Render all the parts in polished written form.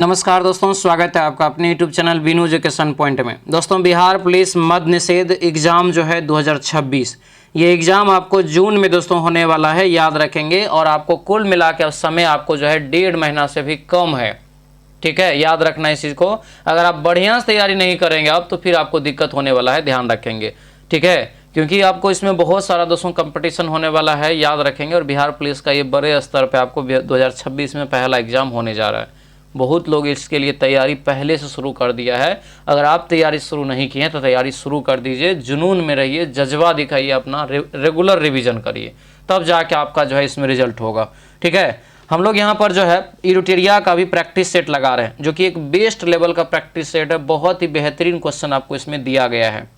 नमस्कार दोस्तों, स्वागत है आपका अपने YouTube channel Binu education point में। दोस्तों, बिहार पुलिस मद्य निषेध एग्ज़ाम जो है 2026, ये एग्ज़ाम आपको जून में दोस्तों होने वाला है, याद रखेंगे। और आपको कुल मिला के समय आपको जो है 1.5 महीना से भी कम है, ठीक है। याद रखना इस चीज़ को। अगर आप बढ़िया से तैयारी नहीं करेंगे आप तो फिर आपको दिक्कत होने वाला है, ध्यान रखेंगे, ठीक है। क्योंकि आपको इसमें बहुत सारा दोस्तों कंपटीशन होने वाला है, याद रखेंगे। और बिहार पुलिस का ये बड़े स्तर पर आपको 2026 में पहला एग्ज़ाम होने जा रहा है। बहुत लोग इसके लिए तैयारी पहले से शुरू कर दिया है। अगर आप तैयारी शुरू नहीं किए हैं तो तैयारी शुरू कर दीजिए, जुनून में रहिए, जज्बा दिखाइए, अपना रेगुलर रिवीजन करिए, तब जाके आपका जो है इसमें रिजल्ट होगा, ठीक है। हम लोग यहाँ पर जो है इरुटेरिया का भी प्रैक्टिस सेट लगा रहे हैं, जो कि एक बेस्ट लेवल का प्रैक्टिस सेट है। बहुत ही बेहतरीन क्वेश्चन आपको इसमें दिया गया है।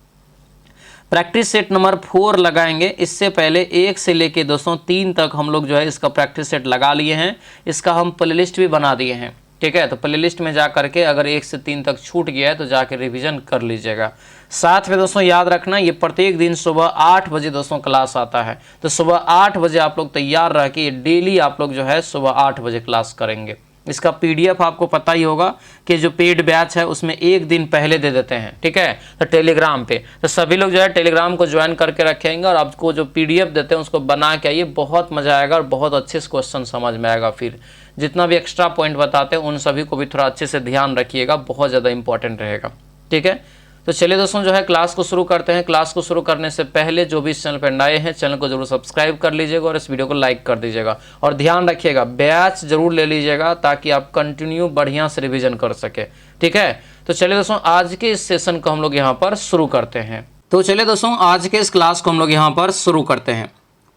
प्रैक्टिस सेट नंबर 4 लगाएंगे। इससे पहले 1 से लेके दोस्तों 3 तक हम लोग जो है इसका प्रैक्टिस सेट लगा लिए हैं। इसका हम प्लेलिस्ट भी बना दिए हैं, ठीक है। तो प्लेलिस्ट में जा करके अगर 1 से 3 तक छूट गया है तो जाके रिवीजन कर लीजिएगा। साथ में दोस्तों याद रखना, ये प्रत्येक दिन सुबह 8 बजे दोस्तों क्लास आता है। तो सुबह 8 बजे आप लोग तैयार रह के डेली आप लोग जो है सुबह 8 बजे क्लास करेंगे। इसका पीडीएफ आपको पता ही होगा कि जो पेड बैच है उसमें 1 दिन पहले दे देते हैं, ठीक है। तो टेलीग्राम पे तो सभी लोग जो है टेलीग्राम को ज्वाइन करके रखेंगे और आपको जो पीडीएफ देते हैं उसको बना के आइए। बहुत मजा आएगा और बहुत अच्छे से क्वेश्चन समझ में आएगा। फिर जितना भी एक्स्ट्रा पॉइंट बताते हैं उन सभी को भी थोड़ा अच्छे से ध्यान रखिएगा, बहुत ज़्यादा इंपॉर्टेंट रहेगा, ठीक है। तो चलिए दोस्तों जो है क्लास को शुरू करते हैं। क्लास को शुरू करने से पहले जो भी इस चैनल पर नए हैं, चैनल को जरूर सब्सक्राइब कर लीजिएगा और इस वीडियो को लाइक कर दीजिएगा। और ध्यान रखिएगा, बैच जरूर ले लीजिएगा ताकि आप कंटिन्यू बढ़िया से रिवीजन कर सके, ठीक है। तो चलिए दोस्तों आज के इस सेशन को हम लोग यहाँ पर शुरू करते हैं। तो चलिए दोस्तों आज के इस क्लास को हम लोग यहाँ पर शुरू करते हैं।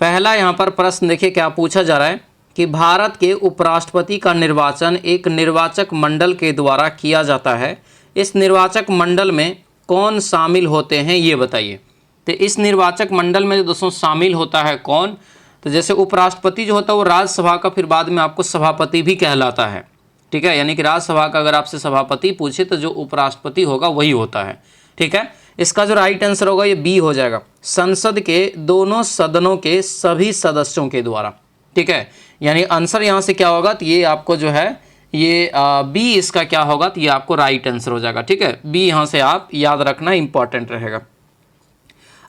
पहला यहाँ पर प्रश्न देखिए क्या पूछा जा रहा है कि भारत के उपराष्ट्रपति का निर्वाचन एक निर्वाचक मंडल के द्वारा किया जाता है। इस निर्वाचक मंडल में कौन शामिल होते हैं ये बताइए। तो इस निर्वाचक मंडल में दोस्तों शामिल होता है कौन? तो जैसे उपराष्ट्रपति जो होता है वो राज्यसभा का फिर बाद में आपको सभापति भी कहलाता है, ठीक है। यानी कि राज्यसभा का अगर आपसे सभापति पूछे तो जो उपराष्ट्रपति होगा वही होता है, ठीक है। इसका जो राइट आंसर होगा ये बी हो जाएगा, संसद के दोनों सदनों के सभी सदस्यों के द्वारा, ठीक है। यानी आंसर यहाँ से क्या होगा तो ये आपको जो है ये बी इसका क्या होगा तो ये आपको राइट आंसर हो जाएगा, ठीक है। बी यहाँ से आप याद रखना इंपॉर्टेंट रहेगा।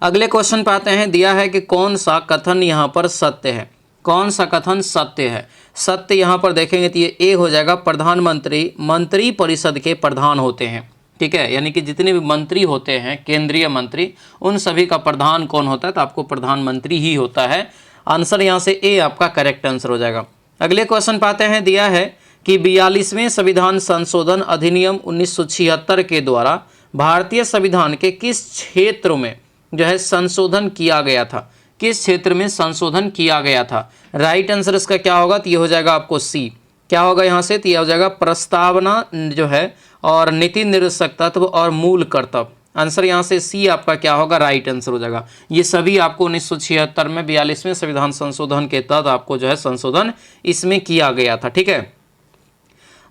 अगले क्वेश्चन पे आते हैं। दिया है कि कौन सा कथन यहाँ पर सत्य है। कौन सा कथन सत्य है? सत्य यहाँ पर देखेंगे तो ये ए हो जाएगा, प्रधानमंत्री मंत्री परिषद के प्रधान होते हैं, ठीक है। यानी कि जितने भी मंत्री होते हैं केंद्रीय मंत्री, उन सभी का प्रधान कौन होता है तो आपको प्रधानमंत्री ही होता है। आंसर यहाँ से ए आपका करेक्ट आंसर हो जाएगा। अगले क्वेश्चन पे आते हैं। दिया है कि 42वें संविधान संशोधन अधिनियम 1976 के द्वारा भारतीय संविधान के किस क्षेत्र में जो है संशोधन किया गया था? किस क्षेत्र में संशोधन किया गया था? राइट आंसर इसका क्या होगा तो ये हो जाएगा आपको सी। क्या होगा यहाँ से तो ये हो जाएगा प्रस्तावना जो है और नीति निर्देशक तत्व और मूल कर्तव्य। आंसर यहाँ से सी आपका क्या होगा राइट आंसर हो जाएगा। ये सभी आपको 1976 में 42वें संविधान संशोधन के तहत आपको जो है संशोधन इसमें किया गया था, ठीक है।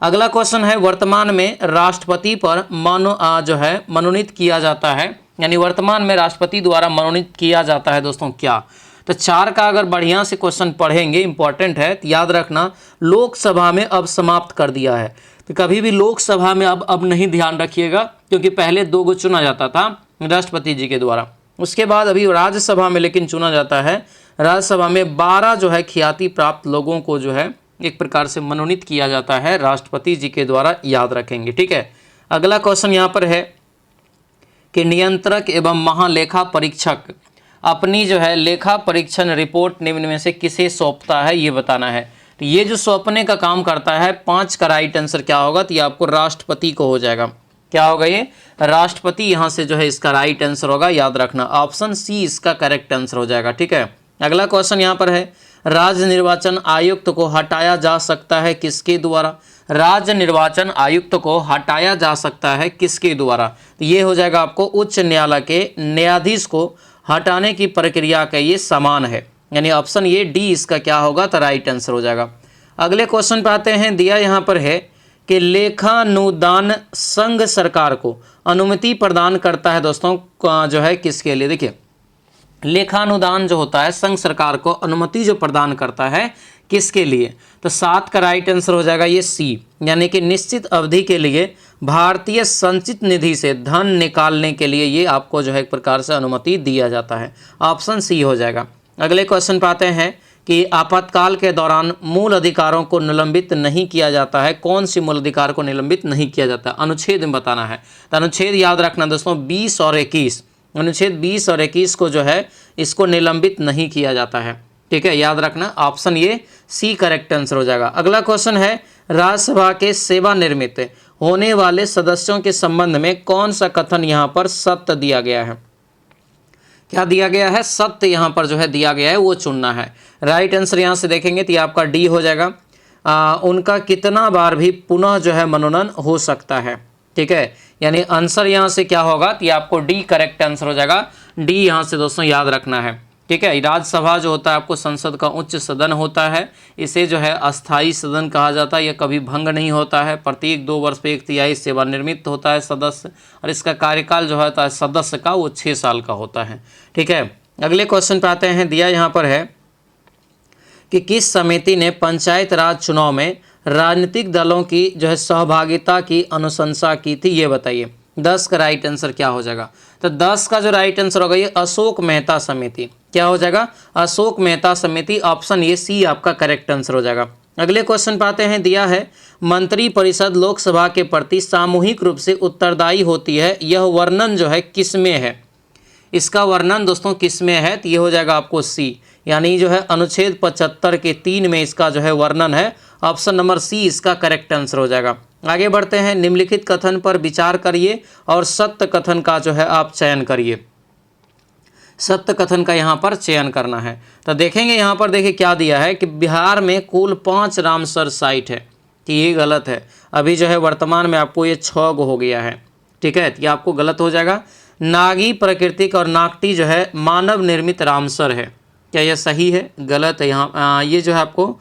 अगला क्वेश्चन है, वर्तमान में राष्ट्रपति पर मनोनीत किया जाता है, यानी वर्तमान में राष्ट्रपति द्वारा मनोनीत किया जाता है दोस्तों क्या? तो 4 का अगर बढ़िया से क्वेश्चन पढ़ेंगे, इंपॉर्टेंट है, तो याद रखना लोकसभा में अब समाप्त कर दिया है। तो कभी भी लोकसभा में अब नहीं, ध्यान रखिएगा, क्योंकि पहले 2 को चुना जाता था राष्ट्रपति जी के द्वारा, उसके बाद अभी राज्यसभा में लेकिन चुना जाता है। राज्यसभा में 12 जो है ख्याति प्राप्त लोगों को जो है एक प्रकार से मनोनीत किया जाता है राष्ट्रपति जी के द्वारा, याद रखेंगे, ठीक है। अगला क्वेश्चन यहाँ पर है कि नियंत्रक एवं महालेखा परीक्षक अपनी जो है लेखा परीक्षण रिपोर्ट निम्न में से किसे सौंपता है ये बताना है। तो ये जो सौंपने का काम करता है, 5 का राइट आंसर क्या होगा तो ये आपको राष्ट्रपति को हो जाएगा। क्या होगा ये? राष्ट्रपति यहाँ से जो है इसका राइट आंसर होगा, याद रखना ऑप्शन सी इसका करेक्ट आंसर हो जाएगा, ठीक है। अगला क्वेश्चन यहाँ पर है, राज्य निर्वाचन आयुक्त को हटाया जा सकता है किसके द्वारा? राज्य निर्वाचन आयुक्त को हटाया जा सकता है किसके द्वारा? तो ये हो जाएगा आपको उच्च न्यायालय के न्यायाधीश को हटाने की प्रक्रिया का ये समान है, यानी ऑप्शन ये डी इसका क्या होगा तो राइट आंसर हो जाएगा। अगले क्वेश्चन पे आते हैं। दिया यहाँ पर है कि लेखानुदान संघ सरकार को अनुमति प्रदान करता है दोस्तों जो है किसके लिए? देखिए लेखानुदान जो होता है संघ सरकार को अनुमति जो प्रदान करता है किसके लिए? तो 7 का राइट आंसर हो जाएगा ये सी, यानी कि निश्चित अवधि के लिए भारतीय संचित निधि से धन निकालने के लिए ये आपको जो है एक प्रकार से अनुमति दिया जाता है। ऑप्शन सी हो जाएगा। अगले क्वेश्चन पे आते हैं कि आपातकाल के दौरान मूल अधिकारों को निलंबित नहीं किया जाता है। कौन सी मूल अधिकार को निलंबित नहीं किया जाता? अनुच्छेद में बताना है। तो अनुच्छेद याद रखना दोस्तों 20 और 21, अनुच्छेद 20 और 21 को जो है इसको निलंबित नहीं किया जाता है। ठीक है, याद रखना ऑप्शन ये सी करेक्ट आंसर हो जाएगा। अगला क्वेश्चन है राज्यसभा के सेवानिवृत्त होने वाले सदस्यों के संबंध में कौन सा कथन यहाँ पर सत्य दिया गया है? क्या दिया गया है? सत्य यहाँ पर जो है दिया गया है वो चुनना है। राइट आंसर यहाँ से देखेंगे तो ये आपका डी हो जाएगा। उनका कितना बार भी पुनः जो है मनोनयन हो सकता है। ठीक है, यानी आंसर यहाँ से क्या होगा तो ये आपको डी करेक्ट आंसर हो जाएगा। डी यहाँ से दोस्तों याद रखना है। ठीक है, राज्यसभा जो होता है आपको संसद का उच्च सदन होता है। इसे जो है अस्थाई सदन कहा जाता है। यह कभी भंग नहीं होता है। प्रत्येक 2 वर्ष पे 1/3 सेवानिवृत्त होता है सदस्य, और इसका कार्यकाल जो होता है सदस्य का वो 6 साल का होता है। ठीक है, अगले क्वेश्चन पे आते हैं। दिया यहाँ पर है कि किस समिति ने पंचायत राज चुनाव में राजनीतिक दलों की जो है सहभागिता की अनुशंसा की थी, ये बताइए। 10 का राइट आंसर क्या हो जाएगा? तो 10 का जो राइट आंसर होगा ये अशोक मेहता समिति। क्या हो जाएगा? अशोक मेहता समिति। ऑप्शन ये सी आपका करेक्ट आंसर हो जाएगा। अगले क्वेश्चन पे आते हैं। दिया है मंत्रिपरिषद लोकसभा के प्रति सामूहिक रूप से उत्तरदायी होती है, यह वर्णन जो है किसमें है? इसका वर्णन दोस्तों किसमें है? तो ये हो जाएगा आपको सी, यानी जो है अनुच्छेद 75 के 3 में इसका जो है वर्णन है। ऑप्शन नंबर सी इसका करेक्ट आंसर हो जाएगा। आगे बढ़ते हैं। निम्नलिखित कथन पर विचार करिए और सत्य कथन का जो है आप चयन करिए। सत्य कथन का यहाँ पर चयन करना है। तो देखेंगे यहाँ पर, देखिए क्या दिया है कि बिहार में कुल 5 रामसर साइट है, कि ये गलत है। अभी जो है वर्तमान में आपको ये 6 गो हो गया है। ठीक है, ये आपको गलत हो जाएगा। नागी प्राकृतिक और नागटी जो है मानव निर्मित रामसर है। क्या यह सही है? गलत है। यहाँ ये जो है आपको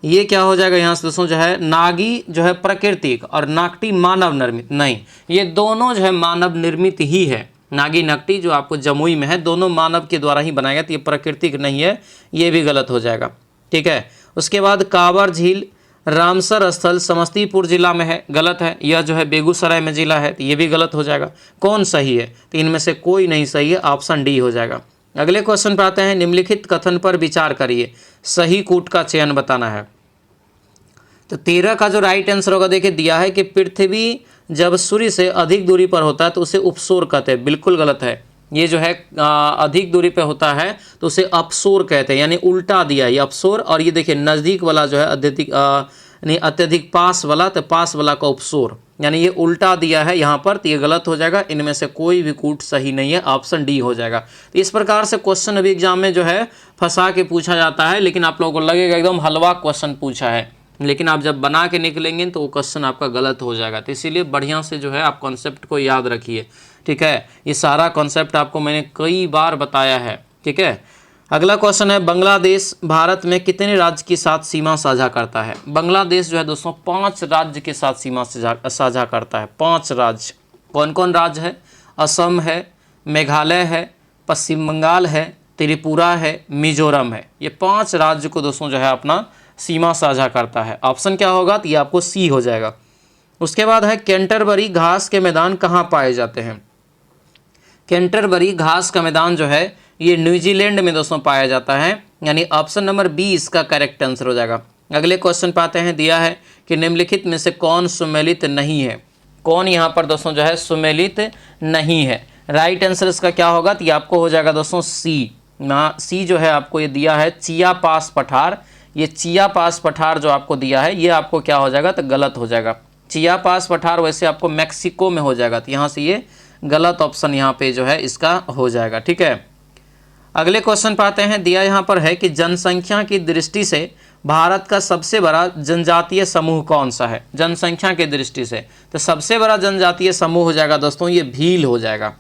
ये क्या हो जाएगा यहाँ से दोस्तों, जो है नागी जो है प्राकृतिक और नागटी मानव निर्मित नहीं, ये दोनों जो है मानव निर्मित ही है। नागी नकटी जो आपको जमुई में है दोनों मानव के द्वारा ही बनाया गया, तो ये प्राकृतिक नहीं है, ये भी गलत हो जाएगा। ठीक है, उसके बाद कांवर झील रामसर स्थल समस्तीपुर जिला में है, गलत है। यह जो है बेगूसराय में जिला है, तो ये भी गलत हो जाएगा। कौन सही है? तो इनमें से कोई नहीं सही है, ऑप्शन डी हो जाएगा। अगले क्वेश्चन पर आते हैं। निम्नलिखित कथन पर विचार करिए, सही कूट का चयन बताना है। तो 13 का जो राइट आंसर होगा, देखिए दिया है कि पृथ्वी जब सूर्य से अधिक दूरी पर होता है तो उसे उपसौर कहते हैं, बिल्कुल गलत है। ये जो है अधिक दूरी पे होता है तो उसे अपसौर कहते हैं, यानी उल्टा दिया है ये अपसौर। और ये देखिए नज़दीक वाला जो है अत्यधिक पास वाला, तो पास वाला का उपसौर, यानी ये उल्टा दिया है यहाँ पर, तो ये गलत हो जाएगा। इनमें से कोई भी कूट सही नहीं है, ऑप्शन डी हो जाएगा। तो इस प्रकार से क्वेश्चन अभी एग्जाम में जो है फंसा के पूछा जाता है, लेकिन आप लोगों को लगेगा एकदम हलवा क्वेश्चन पूछा है, लेकिन आप जब बना के निकलेंगे तो वो क्वेश्चन आपका गलत हो जाएगा। तो इसीलिए बढ़िया से जो है आप कॉन्सेप्ट को याद रखिए। ठीक है, ये सारा कॉन्सेप्ट आपको मैंने कई बार बताया है। ठीक है, अगला क्वेश्चन है। बांग्लादेश भारत में कितने राज्य के साथ सीमा साझा करता है? बांग्लादेश जो है दोस्तों 5 राज्य के साथ सीमा साझा करता है। 5 राज्य। कौन कौन राज्य है? असम है, मेघालय है, पश्चिम बंगाल है, त्रिपुरा है, मिजोरम है। ये 5 राज्य को दोस्तों जो है अपना सीमा साझा करता है। ऑप्शन क्या होगा? तो ये आपको सी हो जाएगा। उसके बाद है कैंटरबरी घास के मैदान कहाँ पाए जाते हैं? कैंटरबरी घास का मैदान जो है ये न्यूजीलैंड में दोस्तों पाया जाता है, यानी ऑप्शन नंबर बी इसका करेक्ट आंसर हो जाएगा। अगले क्वेश्चन पे आते हैं। दिया है कि निम्नलिखित में से कौन सुमेलित नहीं है? कौन यहाँ पर दोस्तों जो है सुमेलित नहीं है? राइट आंसर इसका क्या होगा? तो ये आपको हो जाएगा दोस्तों सी। सी जो है आपको ये दिया है चिया पास पठार। ये चिया पास पठार जो आपको दिया है ये आपको क्या हो जाएगा? तो गलत हो जाएगा। चिया पास पठार वैसे आपको मैक्सिको में हो जाएगा, तो यहाँ से ये गलत ऑप्शन यहाँ पे जो है इसका हो जाएगा। ठीक है, अगले क्वेश्चन पे आते हैं। दिया यहाँ पर है कि जनसंख्या की दृष्टि से भारत का सबसे बड़ा जनजातीय समूह कौन सा है? जनसंख्या की दृष्टि से तो सबसे बड़ा जनजातीय समूह हो जाएगा दोस्तों ये भील हो जाएगा।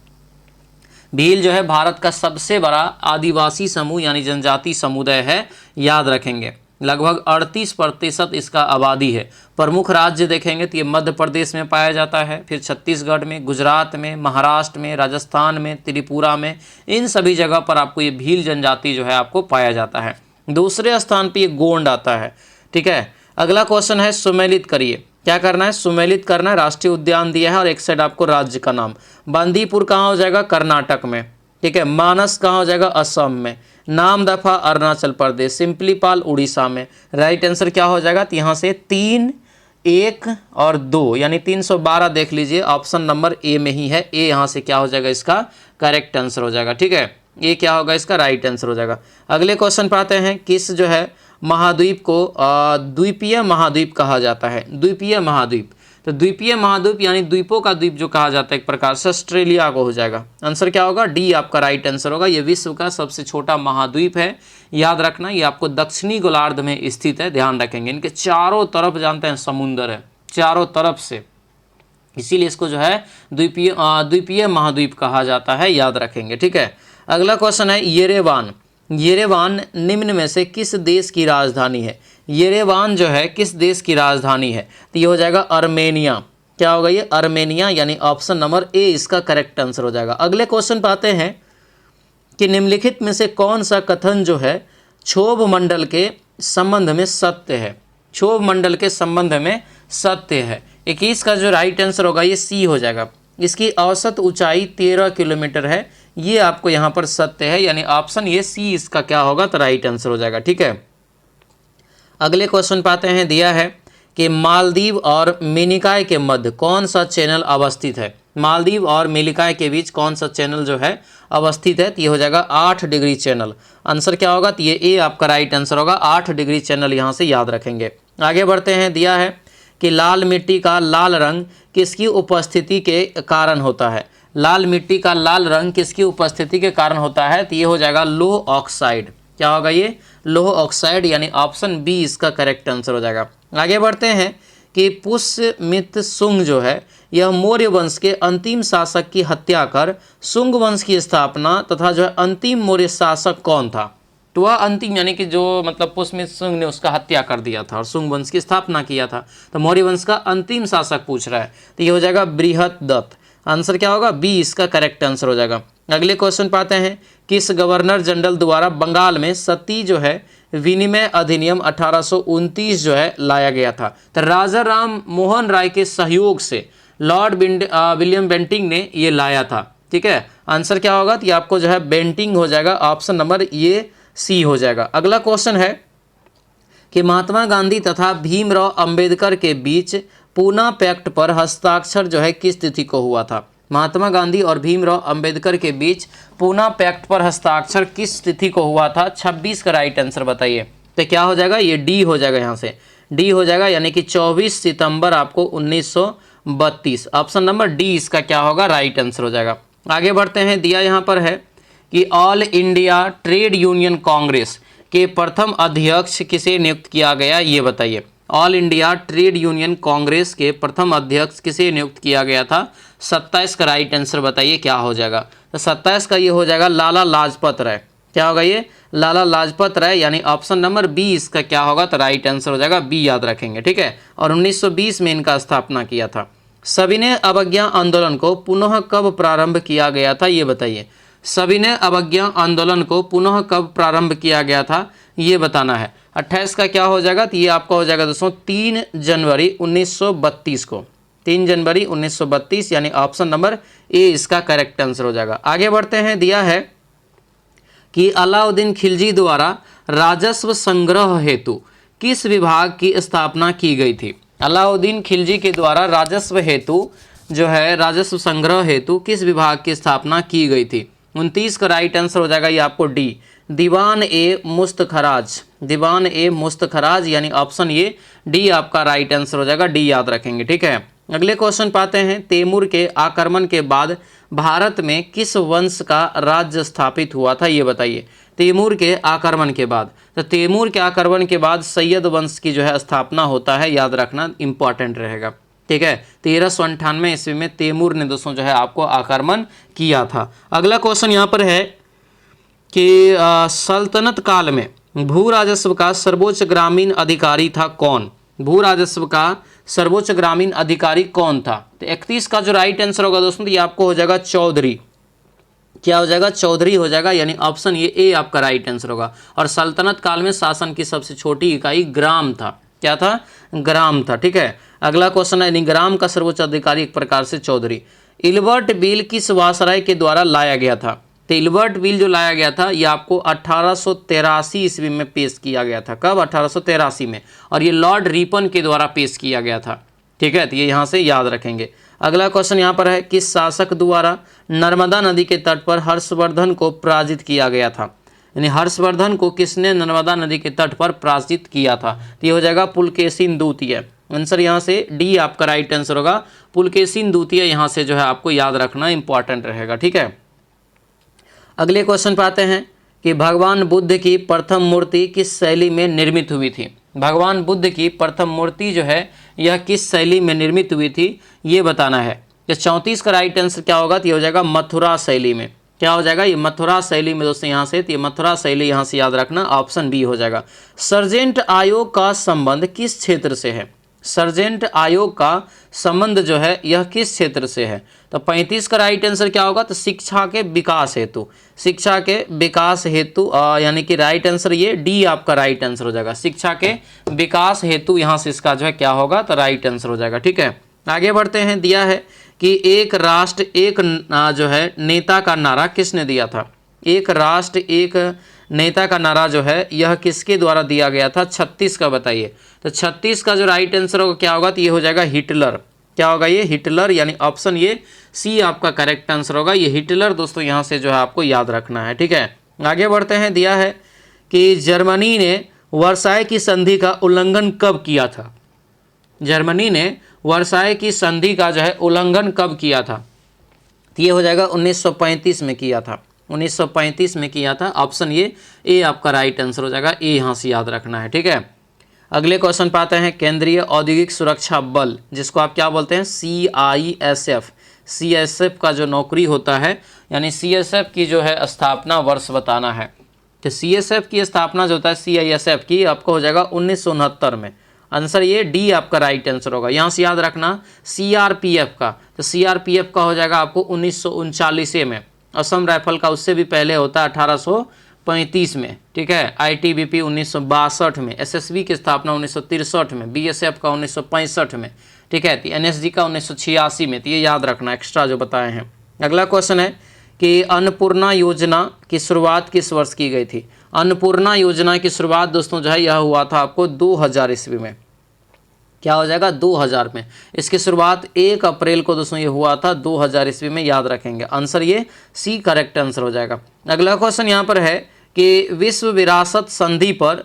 भील जो है भारत का सबसे बड़ा आदिवासी समूह यानी जनजाति समुदाय है, याद रखेंगे। लगभग 38% इसका आबादी है। प्रमुख राज्य देखेंगे तो ये मध्य प्रदेश में पाया जाता है, फिर छत्तीसगढ़ में, गुजरात में, महाराष्ट्र में, राजस्थान में, त्रिपुरा में, इन सभी जगह पर आपको ये भील जनजाति जो है आपको पाया जाता है। दूसरे स्थान पे ये गोंड आता है। ठीक है, अगला क्वेश्चन है सुमेलित करिए। क्या करना है? सुमेलित करना है। राष्ट्रीय उद्यान दिया है और एक साइड आपको राज्य का नाम। बांदीपुर कहाँ हो जाएगा? कर्नाटक में। ठीक है, मानस कहाँ हो जाएगा? असम में। नामदफा अरुणाचल प्रदेश। सिंपलीपाल उड़ीसा में। राइट आंसर क्या हो जाएगा? तो यहाँ से 3, 1 और 2 यानी 312 देख लीजिए, ऑप्शन नंबर ए में ही है। ए यहाँ से क्या हो जाएगा? इसका करेक्ट आंसर हो जाएगा। ठीक है, ये क्या होगा? इसका राइट आंसर हो जाएगा। अगले क्वेश्चन पर आते हैं। किस जो है महाद्वीप को द्वीपीय महाद्वीप कहा जाता है? द्वीपीय महाद्वीप, तो द्वीपीय महाद्वीप यानी द्वीपों का द्वीप जो कहा जाता है एक प्रकार से, ऑस्ट्रेलिया को हो जाएगा। आंसर क्या होगा? डी आपका राइट आंसर होगा। ये विश्व का सबसे छोटा महाद्वीप है, याद रखना। ये आपको दक्षिणी गोलार्ध में स्थित है, ध्यान रखेंगे। इनके चारों तरफ जानते हैं समुंदर है, चारों तरफ से, इसीलिए इसको जो है द्वीपीय महाद्वीप कहा जाता है, याद रखेंगे। ठीक है, अगला क्वेश्चन है येरेवान। येरेवान निम्न में से किस देश की राजधानी है? येरेवान जो है किस देश की राजधानी है? तो ये हो जाएगा अर्मेनिया। क्या होगा ये? अर्मेनिया, यानी ऑप्शन नंबर ए इसका करेक्ट आंसर हो जाएगा। अगले क्वेश्चन पर आते हैं कि निम्नलिखित में से कौन सा कथन जो है क्षोभ मंडल के संबंध में सत्य है? क्षोभ मंडल के संबंध में सत्य है। 21 का जो राइट आंसर होगा ये सी हो जाएगा। इसकी औसत ऊंचाई 13 किलोमीटर है, ये आपको यहाँ पर सत्य है, यानी ऑप्शन ये सी इसका क्या होगा? तो राइट आंसर हो जाएगा। ठीक है, अगले क्वेश्चन पाते हैं। दिया है कि मालदीव और मिनिकॉय के मध्य कौन सा चैनल अवस्थित है? मालदीव और मिनिकॉय के बीच कौन सा चैनल जो है अवस्थित है? तो ये हो जाएगा 8 डिग्री चैनल। आंसर क्या होगा? तो ये ए आपका राइट आंसर होगा। 8 डिग्री चैनल यहाँ से याद रखेंगे। आगे बढ़ते हैं। दिया है कि लाल मिट्टी का लाल रंग किसकी उपस्थिति के कारण होता है? लाल मिट्टी का लाल रंग किसकी उपस्थिति के कारण होता है? तो ये हो जाएगा लोह ऑक्साइड। क्या होगा ये? लोह ऑक्साइड, यानी ऑप्शन बी इसका करेक्ट आंसर हो जाएगा। आगे बढ़ते हैं कि पुष्यमित्र शुंग जो है यह मौर्य वंश के अंतिम शासक की हत्या कर शुंग वंश की स्थापना तथा जो है अंतिम मौर्य शासक कौन था? तो वह अंतिम यानी कि जो मतलब पुष्यमित्र शुंग ने उसका हत्या कर दिया था और शुंग वंश की स्थापना किया था। तो मौर्य वंश का अंतिम शासक पूछ रहा है, तो ये हो जाएगा बृहदत्त। आंसर क्या होगा? बी इसका करेक्ट आंसर हो जाएगा। अगले क्वेश्चन पाते हैं। किस गवर्नर जनरल द्वारा बंगाल में सती जो है विनिमय अधिनियम 1829 जो है लाया गया था? तो राजा राम मोहन राय के सहयोग से लॉर्ड विलियम बेंटिंग ने ये लाया था। ठीक है, आंसर क्या होगा? तो ये आपको जो है बेंटिंग हो जाएगा। ऑप्शन नंबर ये सी हो जाएगा। अगला क्वेश्चन है कि महात्मा गांधी तथा भीमराव अंबेडकर के बीच पूना पैक्ट पर हस्ताक्षर जो है किस तिथि को हुआ था? महात्मा गांधी और भीमराव अंबेडकर के बीच पूना पैक्ट पर हस्ताक्षर किस तिथि को हुआ था? 26 का राइट आंसर बताइए। तो क्या हो जाएगा? ये डी हो जाएगा। यहाँ से डी हो जाएगा, यानी कि 24 सितंबर आपको 1932। ऑप्शन नंबर डी इसका क्या होगा? राइट आंसर हो जाएगा। आगे बढ़ते हैं। दिया यहाँ पर है कि all India trade union Congress के प्रथम अध्यक्ष किसे नियुक्त किया गया? ये बताइए। All India trade union Congress के प्रथम अध्यक्ष किसे नियुक्त किया गया था? 27 का राइट आंसर बताइए क्या हो जाएगा? तो 27 का ये हो जाएगा लाला लाजपत राय। क्या होगा ये? लाला लाजपत राय, यानी ऑप्शन नंबर बी इसका क्या होगा? तो राइट आंसर हो जाएगा बी, याद रखेंगे। ठीक है, और 1920 में इनका स्थापना किया था। सविनय अवज्ञा आंदोलन को पुनः कब प्रारंभ किया गया था? ये बताइए। सविनय अवज्ञा आंदोलन को पुनः कब प्रारंभ किया गया था? ये बताना है। 28 का क्या हो जाएगा? तो ये आपका हो जाएगा दोस्तों 3 जनवरी 1932 को। 3 जनवरी 1932, यानी ऑप्शन नंबर ए इसका करेक्ट आंसर हो जाएगा। आगे बढ़ते हैं। दिया है कि अलाउद्दीन खिलजी द्वारा राजस्व संग्रह हेतु किस विभाग की स्थापना की गई थी? अलाउद्दीन खिलजी के द्वारा राजस्व हेतु जो है राजस्व संग्रह हेतु किस विभाग की स्थापना की गई थी? 29 का राइट आंसर हो जाएगा ये आपको डी, दीवान ए मुस्तखराज। दीवान ए मुस्तखराज, यानी ऑप्शन ये डी आपका राइट आंसर हो जाएगा। डी याद रखेंगे। ठीक है, अगले क्वेश्चन पाते हैं। तैमूर के आक्रमण के बाद भारत में किस वंश का राज्य स्थापित हुआ था? ये बताइए। तैमूर के आक्रमण के बाद, तो तैमूर के आक्रमण के बाद सैयद वंश की जो है स्थापना होता है, याद रखना इंपॉर्टेंट रहेगा। ठीक है, 1398 ईस्वी में तैमूर ने दोस्तों जो है आपको आक्रमण किया था। अगला क्वेश्चन यहाँ पर है कि सल्तनत काल में भू राजस्व का सर्वोच्च ग्रामीण अधिकारी था कौन? भू राजस्व का सर्वोच्च ग्रामीण अधिकारी कौन था? तो 31 का जो राइट आंसर होगा दोस्तों, तो ये आपको हो जाएगा चौधरी। क्या हो जाएगा, चौधरी हो जाएगा, यानी ऑप्शन ये ए आपका राइट आंसर होगा। और सल्तनत काल में शासन की सबसे छोटी इकाई ग्राम था। क्या था, ग्राम था। ठीक है, अगला क्वेश्चन है, यानी ग्राम का सर्वोच्च अधिकारी एक प्रकार से चौधरी। इल्बर्ट बिल किस वायसराय के द्वारा लाया गया था? तो इल्बर्ट बिल जो लाया गया था ये आपको 1883 ईस्वी में पेश किया गया था। कब, 1883 में, और ये लॉर्ड रिपन के द्वारा पेश किया गया था। ठीक है, तो ये यहाँ से याद रखेंगे। अगला क्वेश्चन यहाँ पर है, किस शासक द्वारा नर्मदा नदी के तट पर हर्षवर्धन को पराजित किया गया था? यानी हर्षवर्धन को किसने नर्मदा नदी के तट पर पराजित किया था? तो ये हो जाएगा पुलकेशिन द्वितीय। आंसर यहाँ से डी आपका राइट आंसर होगा, पुलकेशिन द्वितीय। यहाँ से जो है आपको याद रखना इंपॉर्टेंट रहेगा। ठीक है, अगले क्वेश्चन पे आते हैं कि भगवान बुद्ध की प्रथम मूर्ति किस शैली में निर्मित हुई थी? भगवान बुद्ध की प्रथम मूर्ति जो है यह किस शैली में निर्मित हुई थी, ये बताना है। तो 34 का राइट आंसर क्या होगा? तो ये हो जाएगा मथुरा शैली में। क्या हो जाएगा, ये मथुरा शैली में दोस्तों। यहाँ से तो ये मथुरा शैली यहाँ से याद रखना, ऑप्शन बी हो जाएगा। सर्जेंट आयोग का संबंध किस क्षेत्र से है? सर्जेंट आयोग का संबंध जो है यह किस क्षेत्र से है? तो 35 का राइट आंसर क्या होगा? तो शिक्षा के विकास हेतु, शिक्षा के विकास हेतु, यानी कि राइट आंसर ये डी आपका राइट आंसर हो जाएगा। शिक्षा के विकास हेतु यहाँ से इसका जो है क्या होगा, तो राइट आंसर हो जाएगा। ठीक है, आगे बढ़ते हैं। दिया है कि एक राष्ट्र एक जो है नेता का नारा किसने दिया था? एक राष्ट्र एक नेता का नारा जो है यह किसके द्वारा दिया गया था? 36 का बताइए। तो 36 का जो राइट आंसर होगा क्या होगा? तो ये हो जाएगा हिटलर। क्या होगा ये? हिटलर, यानी ऑप्शन ये सी आपका करेक्ट आंसर होगा। ये हिटलर दोस्तों यहाँ से जो है आपको याद रखना है। ठीक है, आगे बढ़ते हैं। दिया है कि जर्मनी ने वर्साय की संधि का उल्लंघन कब किया था? जर्मनी ने वर्साय की संधि का जो है उल्लंघन कब किया था? तो ये हो जाएगा 1935 में किया था। 1935 में किया था। ऑप्शन ये ए आपका राइट आंसर हो जाएगा। ए यहाँ से याद रखना है। ठीक है, अगले क्वेश्चन पे आते हैं। केंद्रीय औद्योगिक सुरक्षा बल, जिसको आप क्या बोलते हैं? CISF। CISF का जो नौकरी होता है, यानी CISF की जो है स्थापना वर्ष बताना है। तो CISF की स्थापना जो होता है CISF की, आपको हो जाएगा 1969 में। आंसर ये डी आपका राइट आंसर होगा। यहाँ से याद रखना CRPF का, तो CRPF का हो जाएगा आपको 1939 में। असम राइफल का उससे भी पहले होता है 1835 में। ठीक है, ITBP 1962 में, SSB की स्थापना 1963 में, BSF का 1965 में। ठीक है, NSG का 1986 में। तो ये याद रखना एक्स्ट्रा जो बताए हैं। अगला क्वेश्चन है कि अन्नपूर्णा योजना की शुरुआत किस वर्ष की गई थी? अन्नपूर्णा योजना की शुरुआत दोस्तों जो है यह हुआ था आपको 2000 ईस्वी में। क्या हो जाएगा? 2000 में। इसकी शुरुआत 1 अप्रैल को दोस्तों ये हुआ था 2000 ईस्वी में। याद रखेंगे, आंसर ये सी करेक्ट आंसर हो जाएगा। अगला क्वेश्चन यहाँ पर है कि विश्व विरासत संधि पर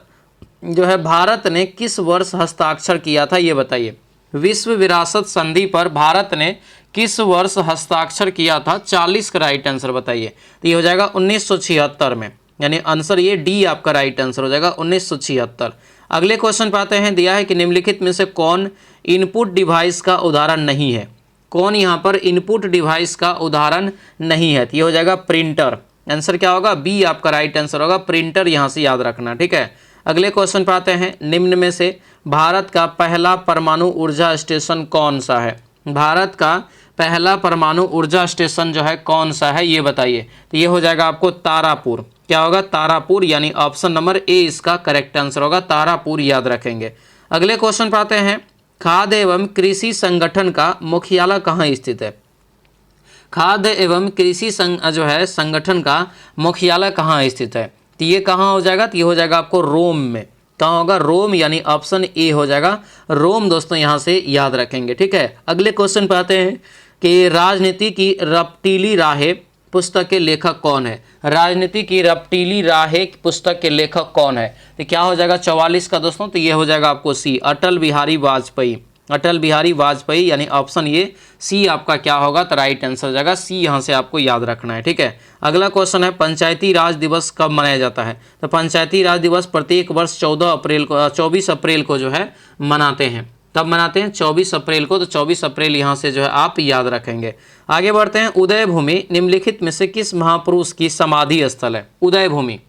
जो है भारत ने किस वर्ष हस्ताक्षर किया था, ये बताइए। विश्व विरासत संधि पर भारत ने किस वर्ष हस्ताक्षर किया था? 40 का राइट आंसर बताइए। तो ये हो जाएगा 1976 में, यानी आंसर ये डी आपका राइट आंसर हो जाएगा 1976। अगले क्वेश्चन पे आते हैं। दिया है कि निम्नलिखित में से कौन इनपुट डिवाइस का उदाहरण नहीं है? कौन यहाँ पर इनपुट डिवाइस का उदाहरण नहीं है? तो ये हो जाएगा प्रिंटर। आंसर क्या होगा? बी आपका राइट आंसर होगा, प्रिंटर। यहाँ से याद रखना। ठीक है, अगले क्वेश्चन पे आते हैं। निम्न में से भारत का पहला परमाणु ऊर्जा स्टेशन कौन सा है? भारत का पहला परमाणु ऊर्जा स्टेशन जो है कौन सा है, ये बताइए। तो ये हो जाएगा आपको तारापुर। क्या होगा? तारापुर, यानी ऑप्शन नंबर ए इसका करेक्ट आंसर होगा। तारापुर याद रखेंगे। अगले क्वेश्चन पे आते हैं। खाद्य एवं कृषि संगठन का मुख्यालय कहाँ स्थित है? खाद्य एवं कृषि जो है संगठन का मुख्यालय कहाँ स्थित है? तो ये कहाँ हो जाएगा? तो ये हो जाएगा आपको रोम में। कहाँ होगा? रोम, यानी ऑप्शन ए हो जाएगा रोम दोस्तों। यहाँ से याद रखेंगे। ठीक है, अगले क्वेश्चन पे आते हैं कि राजनीति की रपटीली राहें पुस्तक के लेखक कौन है? राजनीति की रपटीली राहें पुस्तक के लेखक कौन है? तो क्या हो जाएगा 44 का दोस्तों? तो ये हो जाएगा आपको सी, अटल बिहारी वाजपेयी। अटल बिहारी वाजपेयी, यानी ऑप्शन ये सी आपका क्या होगा? तो राइट आंसर हो जाएगा सी। यहाँ से आपको याद रखना है। ठीक है, अगला क्वेश्चन है। पंचायती राज दिवस कब मनाया जाता है? तो पंचायती राज दिवस प्रत्येक वर्ष 24 अप्रैल को जो है मनाते हैं। कब मनाते हैं? 24 अप्रैल को। तो 24 अप्रैल यहाँ से जो है आप याद रखेंगे। आगे बढ़ते हैं। उदय भूमि निम्नलिखित में से किस महापुरुष की समाधि स्थल है? उदय भूमि,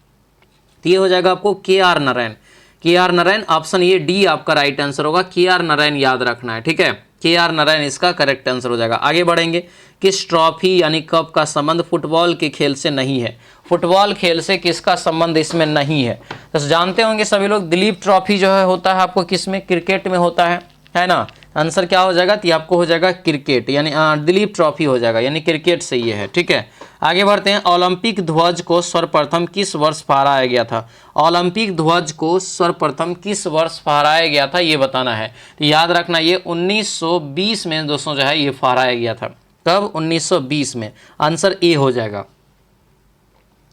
तो ये हो जाएगा आपको KR Narayan. KR Narayan, option ये डी आपका राइट आंसर होगा। KR नारायण याद रखना है। ठीक है, KR नारायण इसका करेक्ट आंसर हो जाएगा। आगे बढ़ेंगे। किस ट्रॉफी यानी कप का संबंध फुटबॉल के खेल से नहीं है? फुटबॉल खेल से किसका संबंध इसमें नहीं है? तो जानते होंगे सभी लोग, दिलीप ट्रॉफी जो है होता है आपको किस में? क्रिकेट में होता है ना। आंसर क्या हो जाएगा? तो आपको हो जाएगा क्रिकेट, यानी दिलीप ट्रॉफी हो जाएगा, यानी क्रिकेट से ये है। ठीक है, आगे बढ़ते हैं। ओलंपिक ध्वज को सर्वप्रथम किस वर्ष फहराया गया था? ओलंपिक ध्वज को सर्वप्रथम किस वर्ष फहराया गया था, ये बताना है। तो याद रखना, ये 1920 में दोस्तों जो है ये फहराया गया था। कब? 1920 में। आंसर ए हो जाएगा।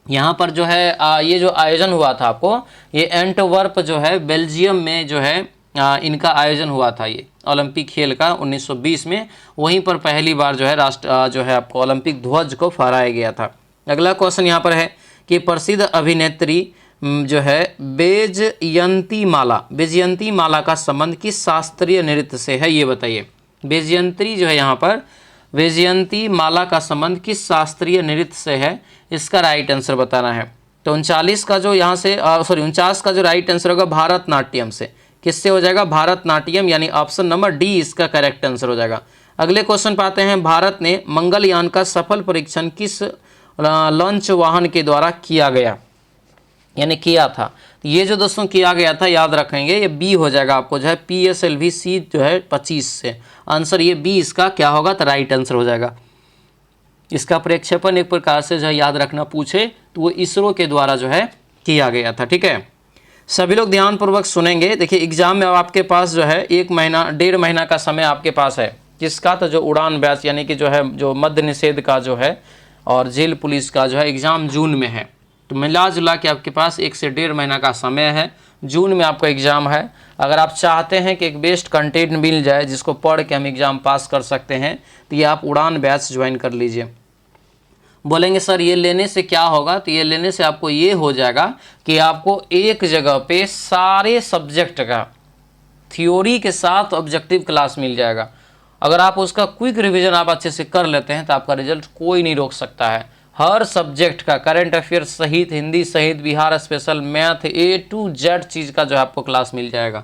यहाँ पर जो है ये जो आयोजन हुआ था आपको, ये एंटवर्प जो है बेल्जियम में जो है इनका आयोजन हुआ था, ये ओलंपिक खेल का 1920 में। वहीं पर पहली बार जो है जो है आपको ओलंपिक ध्वज को फहराया गया था। अगला क्वेश्चन यहाँ पर है कि प्रसिद्ध अभिनेत्री जो है बैजयंती माला का संबंध किस शास्त्रीय नृत्य से है, ये बताइए। बैजयंती जो है यहाँ पर, बैजयंती माला का संबंध किस शास्त्रीय नृत्य से है, इसका राइट आंसर बताना है। तो 39 का जो यहाँ से 49 का जो राइट आंसर होगा भारतनाट्यम से। किससे हो जाएगा? भारतनाट्यम, यानी ऑप्शन नंबर डी इसका करेक्ट आंसर हो जाएगा। अगले क्वेश्चन पाते हैं। भारत ने मंगलयान का सफल परीक्षण किस लॉन्च वाहन के द्वारा किया गया, यानी किया था? तो ये जो दोस्तों किया गया था, याद रखेंगे, ये बी हो जाएगा आपको जो है PSLV-C जो है 25 से। आंसर ये बी इसका क्या होगा? तो राइट आंसर हो जाएगा। इसका प्रक्षेपण एक प्रकार से जो है याद रखना पूछे तो वो इसरो के द्वारा जो है किया गया था। ठीक है, सभी लोग ध्यानपूर्वक सुनेंगे। देखिए, एग्जाम में आपके पास जो है 1 महीना 1.5 महीना का समय आपके पास है। किसका? तो जो उड़ान बैच यानी कि जो है जो मद्य निषेध का जो है और जेल पुलिस का जो है एग्ज़ाम जून में है। तो मिला जुला के आपके पास 1 से 1.5 महीना का समय है। जून में आपका एग्ज़ाम है। अगर आप चाहते हैं कि एक बेस्ट कंटेंट मिल जाए जिसको पढ़ के हम एग्ज़ाम पास कर सकते हैं, तो ये आप उड़ान बैच ज्वाइन कर लीजिए। बोलेंगे सर ये लेने से क्या होगा? तो ये लेने से आपको ये हो जाएगा कि आपको एक जगह पे सारे सब्जेक्ट का थ्योरी के साथ ऑब्जेक्टिव क्लास मिल जाएगा। अगर आप उसका क्विक रिवीजन आप अच्छे से कर लेते हैं तो आपका रिजल्ट कोई नहीं रोक सकता है। हर सब्जेक्ट का, करंट अफेयर्स सहित, हिंदी सहित, Bihar special, math, A to Z चीज़ का जो है आपको क्लास मिल जाएगा।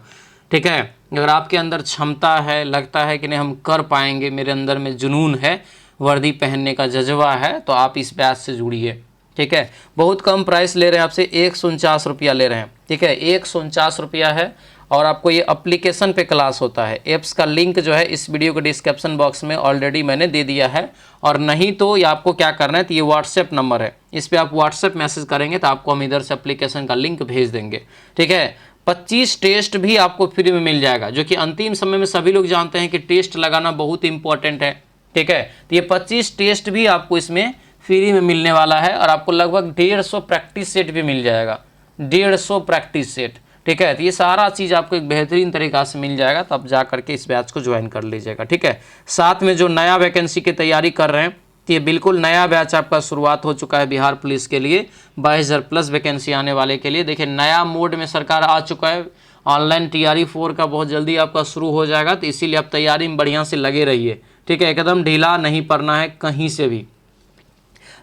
ठीक है, अगर आपके अंदर क्षमता है, लगता है कि नहीं हम कर पाएंगे, मेरे अंदर में जुनून है, वर्दी पहनने का जज्बा है, तो आप इस बैच से जुड़िए। ठीक है, बहुत कम प्राइस ले रहे हैं आपसे, 149 रुपया ले रहे हैं। ठीक है, 149 रुपया है और आपको ये एप्लीकेशन पे क्लास होता है। ऐप्स का लिंक जो है इस वीडियो के डिस्क्रिप्शन बॉक्स में ऑलरेडी मैंने दे दिया है। और नहीं तो ये आपको क्या करना है, तो ये व्हाट्सएप नंबर है, इस पर आप व्हाट्सएप मैसेज करेंगे तो आपको हम इधर से एप्लीकेशन का लिंक भेज देंगे। ठीक है, 25 टेस्ट भी आपको फ्री में मिल जाएगा, जो कि अंतिम समय में सभी लोग जानते हैं कि टेस्ट लगाना बहुत इंपॉर्टेंट है। ठीक है, तो ये 25 टेस्ट भी आपको इसमें फ्री में मिलने वाला है और आपको लगभग 150 प्रैक्टिस सेट भी मिल जाएगा, 150 प्रैक्टिस सेट। ठीक है, तो ये सारा चीज़ आपको एक बेहतरीन तरीक़ा से मिल जाएगा, तो आप जा करके इस बैच को ज्वाइन कर लीजिएगा। ठीक है, साथ में जो नया वैकेंसी की तैयारी कर रहे हैं, तो ये बिल्कुल नया बैच आपका शुरुआत हो चुका है बिहार पुलिस के लिए। 22,000 प्लस वैकेंसी आने वाले के लिए। देखिए, नया मोड में सरकार आ चुका है। ऑनलाइन TRE 4 का बहुत जल्दी आपका शुरू हो जाएगा, तो इसीलिए आप तैयारी में बढ़िया से लगे रहिए। ठीक है, एकदम ढीला नहीं पड़ना है कहीं से भी।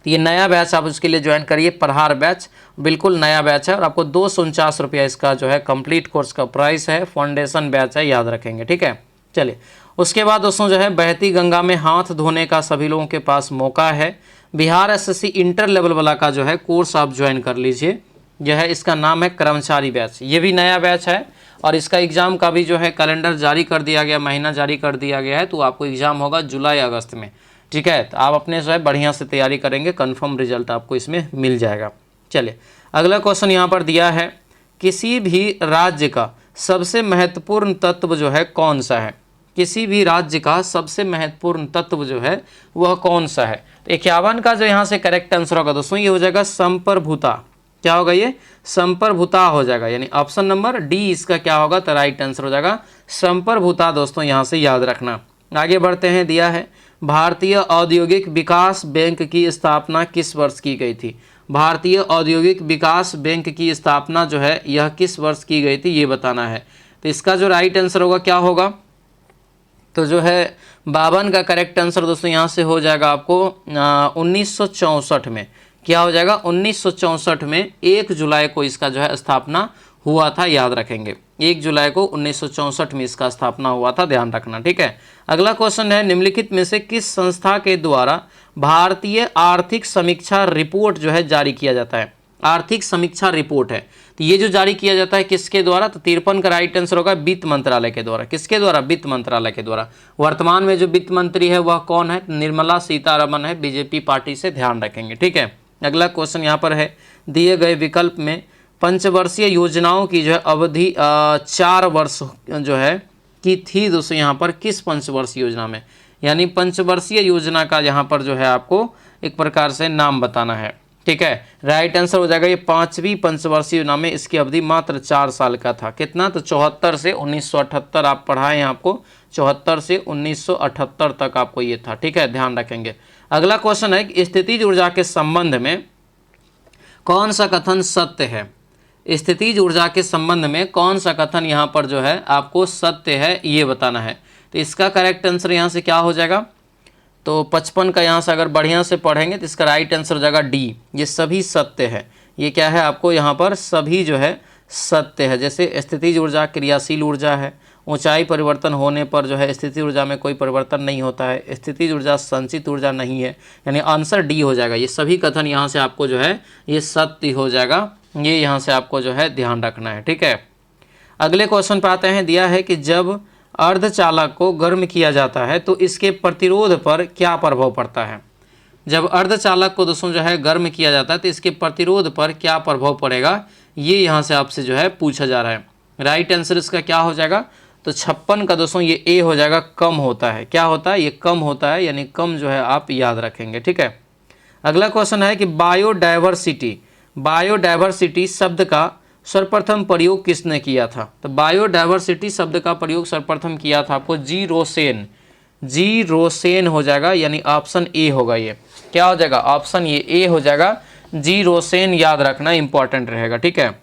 तो ये नया बैच आप उसके लिए ज्वाइन करिए, प्रहार बैच बिल्कुल नया बैच है और आपको 249 रुपया इसका जो है कंप्लीट कोर्स का प्राइस है। फाउंडेशन बैच है, याद रखेंगे। ठीक है, चलिए उसके बाद दोस्तों जो है बहती गंगा में हाथ धोने का सभी लोगों के पास मौका है। बिहार SSC इंटर लेवल वाला का जो है कोर्स आप ज्वाइन कर लीजिए। यह है, इसका नाम है कर्मचारी बैच। ये भी नया बैच है और इसका एग्ज़ाम का भी जो है कैलेंडर जारी कर दिया गया, महीना जारी कर दिया गया है। तो आपको एग्ज़ाम होगा जुलाई अगस्त में। ठीक है, तो आप अपने जो है बढ़िया से तैयारी करेंगे, कंफर्म रिजल्ट आपको इसमें मिल जाएगा। चलिए अगला क्वेश्चन यहाँ पर दिया है, किसी भी राज्य का सबसे महत्वपूर्ण तत्व जो है कौन सा है? किसी भी राज्य का सबसे महत्वपूर्ण तत्व जो है वह कौन सा है? तो 51 का जो यहाँ से करेक्ट आंसर होगा दोस्तों, ये हो जाएगा संप्रभुता। क्या होगा? ये संप्रभुता हो जाएगा, यानी ऑप्शन नंबर डी इसका क्या होगा? तो राइट आंसर हो जाएगा संप्रभुता। दोस्तों यहाँ से याद रखना। आगे बढ़ते हैं, दिया है भारतीय औद्योगिक विकास बैंक की स्थापना किस वर्ष की गई थी? भारतीय औद्योगिक विकास बैंक की स्थापना जो है यह किस वर्ष की गई थी, ये बताना है। तो इसका जो राइट आंसर होगा क्या होगा? तो जो है 52 का करेक्ट आंसर दोस्तों यहाँ से हो जाएगा आपको 1964 में। क्या हो जाएगा? 1964 में 1 जुलाई को इसका जो है स्थापना हुआ था, याद रखेंगे। 1 जुलाई को 1964 में इसका स्थापना हुआ था, ध्यान रखना, ठीक है। अगला क्वेश्चन है, निम्नलिखित में से किस संस्था के द्वारा भारतीय आर्थिक समीक्षा रिपोर्ट जो है जारी किया जाता है? आर्थिक समीक्षा रिपोर्ट है, तो ये जो जारी किया जाता है किसके द्वारा? तो 53 का राइट आंसर होगा वित्त मंत्रालय के द्वारा। किसके द्वारा? वित्त मंत्रालय के द्वारा। वर्तमान में जो वित्त मंत्री है वह कौन है? निर्मला सीतारमण है, बीजेपी पार्टी से, ध्यान रखेंगे, ठीक है। अगला क्वेश्चन यहाँ पर है, दिए गए विकल्प में पंचवर्षीय योजनाओं की जो है अवधि 4 वर्ष जो है की थी दोस्तों यहाँ पर किस पंचवर्षीय योजना में? यानी पंचवर्षीय योजना का यहाँ पर जो है आपको एक प्रकार से नाम बताना है, ठीक है। राइट आंसर हो जाएगा ये 5वीं पंचवर्षीय योजना में इसकी अवधि मात्र 4 साल का था। कितना? तो 74 से 1978 आप पढ़ाएं, आपको 74 से 1978 तक आपको ये था, ठीक है, ध्यान रखेंगे। अगला क्वेश्चन है, स्थितिज ऊर्जा के संबंध में कौन सा कथन सत्य है? स्थितिज ऊर्जा के संबंध में कौन सा कथन यहाँ पर जो है आपको सत्य है ये बताना है। तो इसका करेक्ट आंसर यहाँ से क्या हो जाएगा? तो 55 का यहाँ से अगर बढ़िया से पढ़ेंगे तो इसका राइट आंसर हो जाएगा डी, ये सभी सत्य है। ये क्या है आपको यहाँ पर सभी जो है सत्य है। जैसे स्थितिज ऊर्जा क्रियाशील ऊर्जा है, ऊंचाई परिवर्तन होने पर जो है स्थितिज ऊर्जा में कोई परिवर्तन नहीं होता है, स्थितिज ऊर्जा संचित ऊर्जा नहीं है, यानी आंसर डी हो जाएगा। ये सभी कथन यहाँ से आपको जो है ये सत्य हो जाएगा, ये यहाँ से आपको जो है ध्यान रखना है, ठीक है। अगले क्वेश्चन पे आते हैं, दिया है कि जब अर्धचालक को गर्म किया जाता है तो इसके प्रतिरोध पर क्या प्रभाव पड़ता है? जब अर्धचालक को दोस्तों जो है गर्म किया जाता है तो इसके प्रतिरोध पर क्या प्रभाव पड़ेगा, ये यहाँ से आपसे जो है पूछा जा रहा है। राइट आंसर इसका क्या हो जाएगा? तो 56 का दोस्तों ये ए हो जाएगा, कम होता है। क्या होता है? ये कम होता है, यानी कम जो है आप याद रखेंगे, ठीक है। अगला क्वेश्चन है कि बायोडाइवर्सिटी शब्द का सर्वप्रथम प्रयोग किसने किया था? तो बायोडाइवर्सिटी शब्द का प्रयोग सर्वप्रथम किया था आपको जी रोसेन हो जाएगा, यानी ऑप्शन ए होगा। ये क्या हो जाएगा? ऑप्शन ये ए हो जाएगा, जी रोसेन, याद रखना इंपॉर्टेंट रहेगा, ठीक है।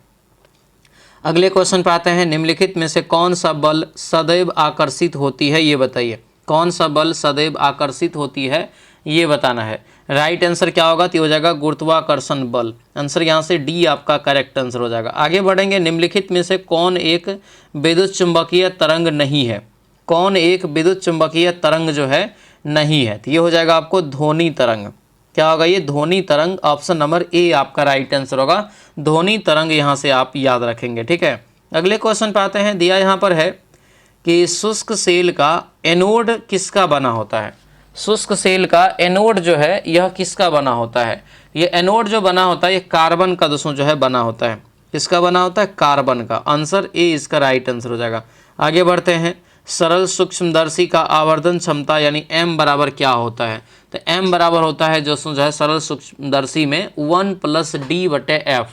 अगले क्वेश्चन पे आते हैं, निम्नलिखित में से कौन सा बल सदैव आकर्षित होती है ये बताइए। कौन सा बल सदैव आकर्षित होती है ये बताना है। राइट आंसर क्या होगा? तो हो जाएगा गुरुत्वाकर्षण बल। आंसर यहाँ से डी आपका करेक्ट आंसर हो जाएगा। आगे बढ़ेंगे, निम्नलिखित में से कौन एक विद्युत चुंबकीय तरंग नहीं है? कौन एक विद्युत चुंबकीय तरंग जो है नहीं है? तो ये हो जाएगा आपको ध्वनि तरंग। क्या होगा? ये ध्वनि तरंग, ऑप्शन नंबर ए आपका राइट आंसर होगा, ध्वनि तरंग यहाँ से आप याद रखेंगे, ठीक है। अगले क्वेश्चन पे आते हैं, दिया यहाँ पर है कि शुष्क सेल का एनोड किसका बना होता है? शुष्क सेल का एनोड जो है यह किसका बना होता है? ये एनोड जो बना होता है ये कार्बन का दोस्तों जो है बना होता है। किसका बना होता है? कार्बन का। आंसर ए इसका राइट आंसर हो जाएगा। आगे बढ़ते हैं, सरल सूक्ष्मदर्शी का आवर्धन क्षमता यानी एम बराबर क्या होता है? तो एम बराबर होता है दोस्तों जो है सरल सूक्ष्मदर्शी में 1+d/f।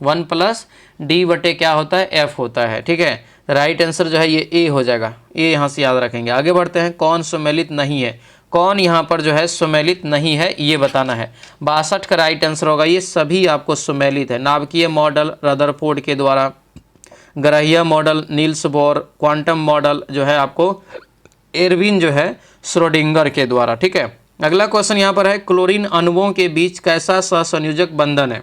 1+d/ क्या होता है? f होता है, ठीक है। राइट आंसर जो है ये ए हो जाएगा, ये यहाँ से याद रखेंगे। आगे बढ़ते हैं, कौन सुमेलित नहीं है? कौन यहाँ पर जो है सुमेलित नहीं है ये बताना है। 62 का राइट आंसर होगा, ये सभी आपको सुमेलित है। नाभिकीय मॉडल रदरफोर्ड के द्वारा, ग्रहीय model Niels Bohr, quantum model जो है आपको एरविन जो है श्रोडिंगर के द्वारा, ठीक है। अगला क्वेश्चन यहाँ पर है, क्लोरीन अणुओं के बीच कैसा सहसंयोजक बंधन है?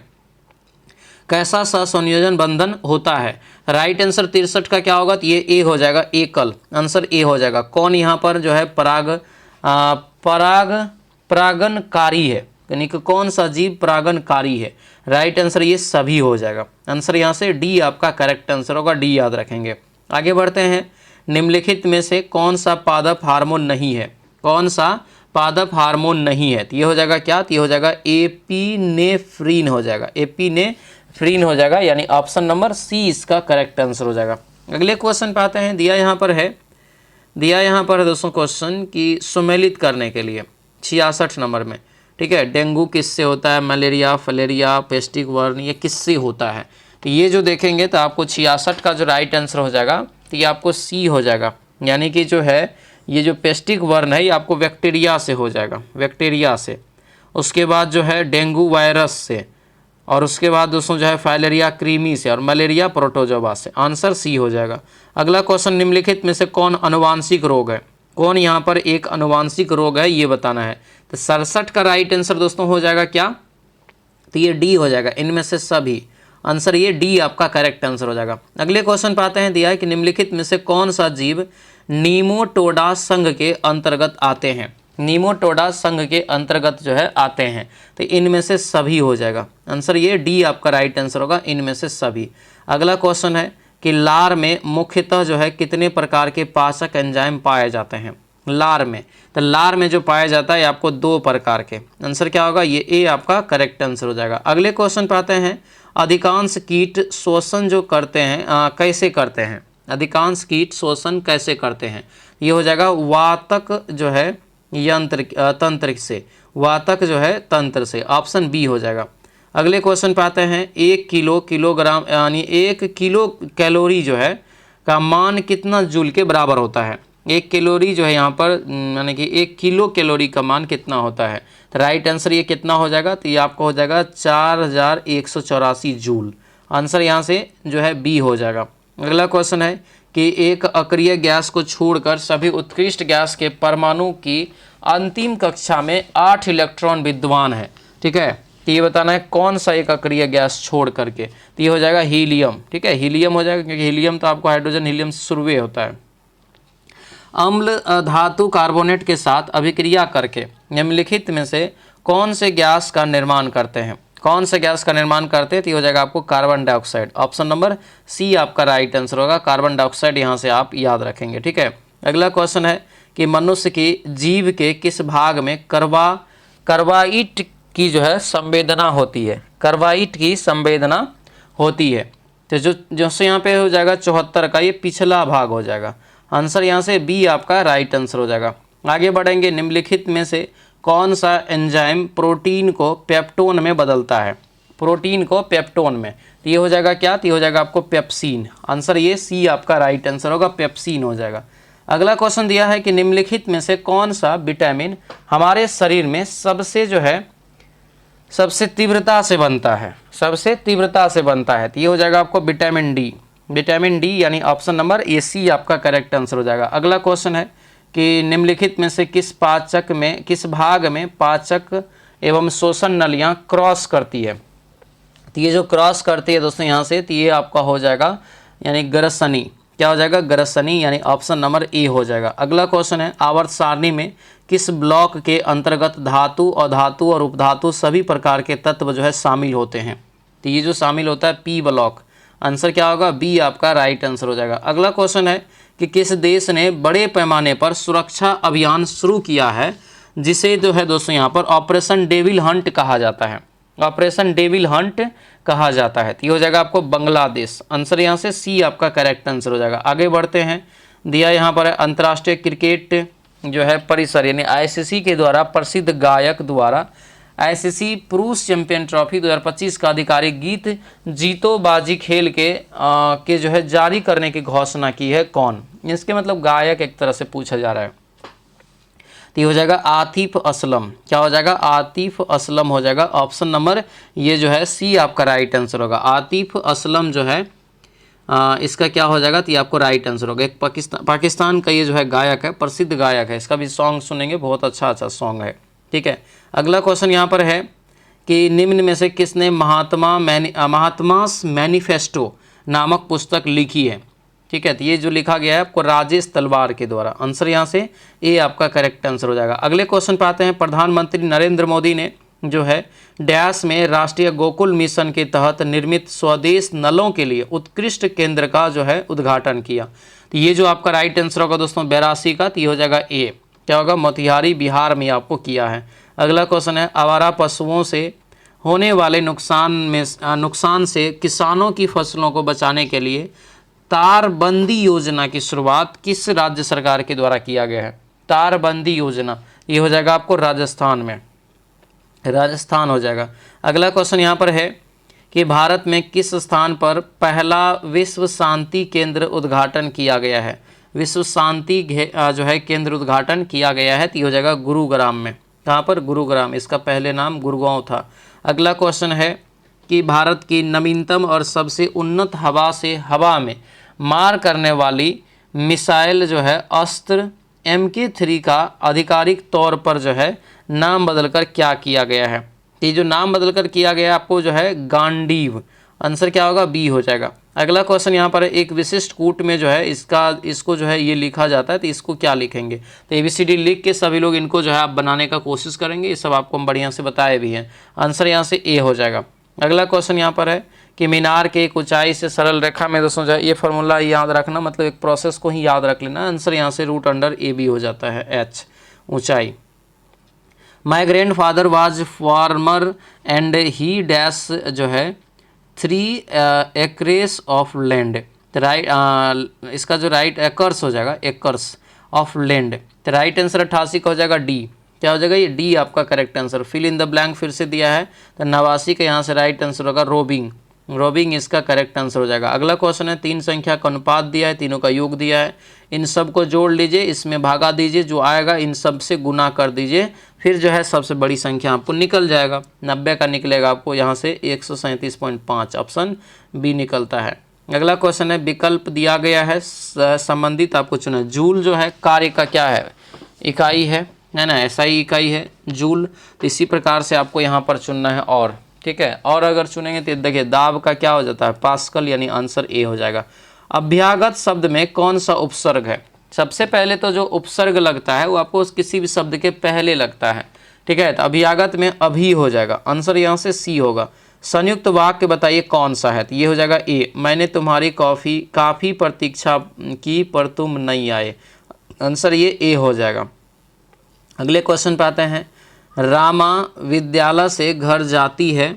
कैसा सहसंयोजन बंधन होता है? राइट आंसर 63 का क्या होगा? तो ये ए हो जाएगा, एकल। आंसर ए हो जाएगा। कौन यहाँ पर जो है परागणकारी है, यानी कि कौन सा जीव परागणकारी है? राइट आंसर ये सभी हो जाएगा। आंसर यहाँ से डी आपका करेक्ट आंसर होगा, डी याद रखेंगे। आगे बढ़ते हैं, निम्नलिखित में से कौन सा पादप हार्मोन नहीं है? कौन सा पादप हार्मोन नहीं है? तो ये हो जाएगा क्या? तो ये हो जाएगा एपिनेफ्रीन हो जाएगा, एपिनेफ्रीन हो जाएगा, यानी ऑप्शन नंबर सी इसका करेक्ट आंसर हो जाएगा। अगले क्वेश्चन पे आते हैं, दिया यहाँ पर है दोस्तों क्वेश्चन कि सुमेलित करने के लिए 66 नंबर में, ठीक है। डेंगू किससे होता है? मलेरिया, फलेरिया, पेस्टिक वर्म, ये किससे होता है? तो ये जो देखेंगे तो आपको 66 का जो राइट आंसर हो जाएगा तो ये आपको सी हो जाएगा, यानी कि जो है ये जो पेस्टिक वर्म है ये आपको बैक्टीरिया से हो जाएगा, बैक्टीरिया से। उसके बाद जो है डेंगू वायरस से, और उसके बाद दोस्तों जो है फाइलेरिया क्रीमी से, और मलेरिया प्रोटोजोआ से। आंसर सी हो जाएगा। अगला क्वेश्चन, निम्नलिखित में से कौन अनुवांशिक रोग है? कौन यहाँ पर एक अनुवांशिक रोग है ये बताना है। तो 67 का राइट आंसर दोस्तों हो जाएगा क्या? तो ये डी हो जाएगा, इनमें से सभी। आंसर ये डी आपका करेक्ट आंसर हो जाएगा। अगले क्वेश्चन पे आते हैं, दिया है कि निम्नलिखित में से कौन सा जीव नीमोटोडा संघ के अंतर्गत आते हैं। नीमोटोडा संघ के अंतर्गत जो है आते हैं, तो इनमें से सभी हो जाएगा। आंसर ये डी आपका राइट आंसर होगा, इनमें से सभी। अगला क्वेश्चन है कि लार में मुख्यतः जो है कितने प्रकार के पाचक एंजाइम पाए जाते हैं। लार में, तो लार में जो पाया जाता है आपको 2 प्रकार के। आंसर क्या होगा, ये ए आपका करेक्ट आंसर हो जाएगा। अगले क्वेश्चन पे आते हैं, अधिकांश कीट शोषण जो करते हैं कैसे करते हैं। अधिकांश कीट शोषण कैसे करते हैं, ये हो जाएगा वातक जो है तंत्र से, वातक जो है तंत्र से, ऑप्शन बी हो जाएगा। अगले क्वेश्चन पे आते हैं, 1 किलोग्राम यानी 1 किलो कैलोरी जो है का मान कितना जूल के बराबर होता है। 1 कैलोरी जो है यहाँ पर यानी कि 1 किलो कैलोरी का मान कितना होता है, तो राइट आंसर ये कितना हो जाएगा, तो ये आपका हो जाएगा 4184 जूल। आंसर यहाँ से जो है बी हो जाएगा। अगला क्वेश्चन है कि एक अक्रिय गैस को छोड़कर सभी उत्कृष्ट गैस के परमाणु की अंतिम कक्षा में 8 इलेक्ट्रॉन विद्यमान है। ठीक है, तो ये बताना है कौन सा एक अक्रिय गैस छोड़ करके, तो ये हो जाएगा हीलियम। ठीक है, हीलियम हो जाएगा, क्योंकि हीलियम तो आपको हाइड्रोजन हीलियम से शुरू होता है। अम्ल धातु कार्बोनेट के साथ अभिक्रिया करके निम्नलिखित में से कौन से गैस का निर्माण करते हैं। कौन से गैस का निर्माण करते हैं, तो ये हो जाएगा आपको carbon dioxide. Option number C आपका राइट आंसर होगा, कार्बन डाइऑक्साइड यहाँ से आप याद रखेंगे। ठीक है, अगला क्वेश्चन है कि मनुष्य की जीव के किस भाग में कार्बाइड की जो है संवेदना होती है। कार्बाइड की संवेदना होती है, तो जो से यहाँ पे हो जाएगा 74 का, ये पिछला भाग हो जाएगा। आंसर यहाँ से बी आपका राइट आंसर हो जाएगा। आगे बढ़ेंगे, निम्नलिखित में से कौन सा एंजाइम प्रोटीन को पेप्टोन में बदलता है। प्रोटीन को पेप्टोन में, तो ये हो जाएगा क्या, तो ये हो जाएगा आपको पेप्सिन। आंसर ये सी आपका राइट आंसर होगा, पेप्सिन हो जाएगा। अगला क्वेश्चन दिया है कि निम्नलिखित में से कौन सा विटामिन हमारे शरीर में सबसे तीव्रता से बनता है, सबसे तीव्रता से बनता है, तो ये हो जाएगा आपको विटामिन डी। विटामिन डी यानी ऑप्शन नंबर ए सी आपका करेक्ट आंसर हो जाएगा। अगला क्वेश्चन है कि निम्नलिखित में से किस भाग में पाचक एवं शोषण नलियां क्रॉस करती है। तो ये जो क्रॉस करती है दोस्तों यहाँ से, तो ये आपका हो जाएगा यानी ग्रसनी। क्या हो जाएगा, ग्रसनी, यानी ऑप्शन नंबर ए हो जाएगा। अगला क्वेश्चन है, आवर्त सारणी में किस ब्लॉक के अंतर्गत धातु और उपधातु सभी प्रकार के तत्व जो है शामिल होते हैं। तो ये जो शामिल होता है पी ब्लॉक। आंसर क्या होगा, बी आपका राइट आंसर हो जाएगा। अगला क्वेश्चन है कि किस देश ने बड़े पैमाने पर सुरक्षा अभियान शुरू किया है, जिसे जो है दोस्तों यहाँ पर ऑपरेशन डेविल हंट कहा जाता है। ऑपरेशन डेविल हंट कहा जाता है, तो ये हो जाएगा आपको बांग्लादेश। आंसर यहाँ से सी आपका करेक्ट आंसर हो जाएगा। आगे बढ़ते हैं, दिया यहाँ पर है अंतर्राष्ट्रीय क्रिकेट जो है परिसर यानी आईसीसी के द्वारा प्रसिद्ध गायक द्वारा आईसीसी पुरुष चैंपियन ट्रॉफी 2025 का आधिकारिक गीत जीतो बाजी खेल के जो है जारी करने की घोषणा की है कौन। इसके मतलब गायक एक तरह से पूछा जा रहा है, तो ये हो जाएगा आतिफ असलम। क्या हो जाएगा, आतिफ असलम हो जाएगा। ऑप्शन नंबर ये जो है सी आपका राइट आंसर होगा। आतिफ असलम जो है इसका क्या हो जाएगा, तो ये आपको राइट आंसर होगा। एक पाकिस्तान का ये जो है गायक है, प्रसिद्ध गायक है, इसका भी सॉन्ग सुनेंगे, बहुत अच्छा सॉन्ग है। ठीक है, अगला क्वेश्चन यहाँ पर है कि निम्न में से किसने महात्मास मैनिफेस्टो नामक पुस्तक लिखी है। ठीक है, तो ये जो लिखा गया है आपको राजेश तलवार के द्वारा। आंसर यहाँ से ए आपका करेक्ट आंसर हो जाएगा। अगले क्वेश्चन पे आते हैं, प्रधानमंत्री नरेंद्र मोदी ने जो है डैश में राष्ट्रीय गोकुल मिशन के तहत निर्मित स्वदेश नलों के लिए उत्कृष्ट केंद्र का जो है उद्घाटन किया। तो ये जो आपका राइट आंसर होगा दोस्तों 82 का, तो ये हो जाएगा ए। क्या होगा, मोतिहारी बिहार में आपको किया है। अगला क्वेश्चन है, आवारा पशुओं से होने वाले नुकसान से किसानों की फसलों को बचाने के लिए तारबंदी योजना की शुरुआत किस राज्य सरकार के द्वारा किया गया है। तारबंदी योजना, ये हो जाएगा आपको राजस्थान में, राजस्थान हो जाएगा। अगला क्वेश्चन यहाँ पर है कि भारत में किस स्थान पर पहला विश्व शांति केंद्र उद्घाटन किया गया है। विश्व शांति जो है केंद्र उद्घाटन किया गया है, तो ये हो जाएगा गुरुग्राम में। कहाँ पर, गुरुग्राम, इसका पहले नाम गुड़गांव था। अगला क्वेश्चन है कि भारत की नवीनतम और सबसे उन्नत हवा में मार करने वाली मिसाइल जो है अस्त्र MK3 का आधिकारिक तौर पर जो है नाम बदलकर क्या किया गया है। ये जो नाम बदलकर किया गया आपको जो है गांडीव। आंसर क्या होगा, बी हो जाएगा। अगला क्वेश्चन यहाँ पर है, एक विशिष्ट कूट में जो है इसको जो है ये लिखा जाता है, तो इसको क्या लिखेंगे। तो ABCD लिख के सभी लोग इनको जो है आप बनाने का कोशिश करेंगे। ये सब आपको हम बढ़िया से बताए भी हैं। आंसर यहाँ से ए हो जाएगा। अगला क्वेश्चन यहाँ पर है कि मीनार के एक ऊंचाई से सरल रेखा में दोस्तों जो है ये फार्मूला याद रखना, मतलब एक प्रोसेस को ही याद रख लेना। आंसर यहाँ से √AB हो जाता है, एच ऊंचाई। My grand father was farmer and he dash जो है 3 एकर्स ऑफ लैंड, राइट, इसका जो राइट एकर्स हो जाएगा, एकर्स ऑफ लैंड, तो राइट आंसर 88 का हो जाएगा डी। क्या हो जाएगा, ये डी आपका correct answer. Fill in the blank फिर से दिया है, तो 89 का यहाँ से राइट आंसर होगा रोबिंग, रोबिंग इसका करेक्ट आंसर हो जाएगा। अगला क्वेश्चन है, 3 संख्या का अनुपात दिया है, तीनों का योग दिया है, इन सब को जोड़ लीजिए, इसमें भागा दीजिए, जो आएगा इन सब से गुना कर दीजिए, फिर जो है सबसे बड़ी संख्या आपको निकल जाएगा। 90 का निकलेगा आपको यहाँ से 137.5, ऑप्शन बी निकलता है। अगला क्वेश्चन है, विकल्प दिया गया है, संबंधित आपको चुना। जूल जो है कार्य का क्या है, इकाई है ना, SI इकाई है जूल, तो इसी प्रकार से आपको यहाँ पर चुनना है। और ठीक है, और अगर चुनेंगे तो देखिए दाब का क्या हो जाता है, पास्कल, यानी आंसर ए हो जाएगा। अभ्यागत शब्द में कौन सा उपसर्ग है। सबसे पहले तो जो उपसर्ग लगता है वो आपको किसी भी शब्द के पहले लगता है, ठीक है, तो अभ्यागत में अभी हो जाएगा, आंसर यहाँ से सी होगा। संयुक्त वाक्य बताइए कौन सा है, तो ये हो जाएगा ए, मैंने तुम्हारी काफ़ी प्रतीक्षा की पर तुम नहीं आए, आंसर ये ए हो जाएगा। अगले क्वेश्चन पे आते हैं, रामा विद्यालय से घर जाती है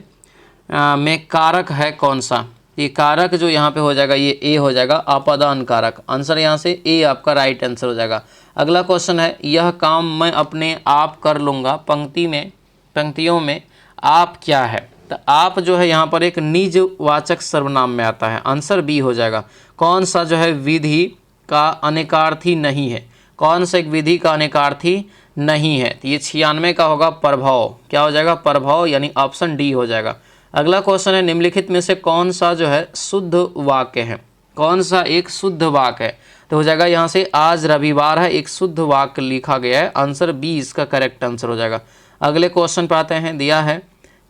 में कारक है कौन सा। ये कारक जो यहाँ पे हो जाएगा ये ए हो जाएगा, अपादान कारक, आंसर यहाँ से ए आपका राइट आंसर हो जाएगा। अगला क्वेश्चन है, यह काम मैं अपने आप कर लूँगा, पंक्तियों में आप क्या है, तो आप जो है यहाँ पर एक निजवाचक सर्वनाम में आता है, आंसर बी हो जाएगा। कौन सा जो है विधि का अनेकार्थी नहीं है, कौन सा एक विधि का अनेकार्थी नहीं है, तो ये 96 का होगा प्रभाव, क्या हो जाएगा, प्रभाव, यानी ऑप्शन डी हो जाएगा। अगला क्वेश्चन है, निम्नलिखित में से कौन सा जो है शुद्ध वाक्य है, कौन सा एक शुद्ध वाक्य है, तो हो जाएगा यहाँ से आज रविवार है, एक शुद्ध वाक्य लिखा गया है, आंसर बी इसका करेक्ट आंसर हो जाएगा। अगले क्वेश्चन पर आते हैं, दिया है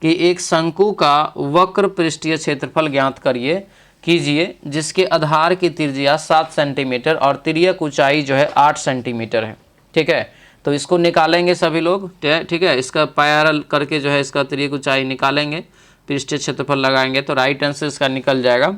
कि एक शंकु का वक्र पृष्ठीय क्षेत्रफल ज्ञात कीजिए जिसके आधार की त्रिज्या 7 सेंटीमीटर और तिर्यक ऊंचाई जो है 8 सेंटीमीटर है, ठीक है, तो इसको निकालेंगे सभी लोग, ठीक है, इसका पैरेलल करके जो है इसका तिर्यक ऊंचाई निकालेंगे, पृष्ठीय क्षेत्रफल लगाएंगे, तो राइट आंसर इसका निकल जाएगा,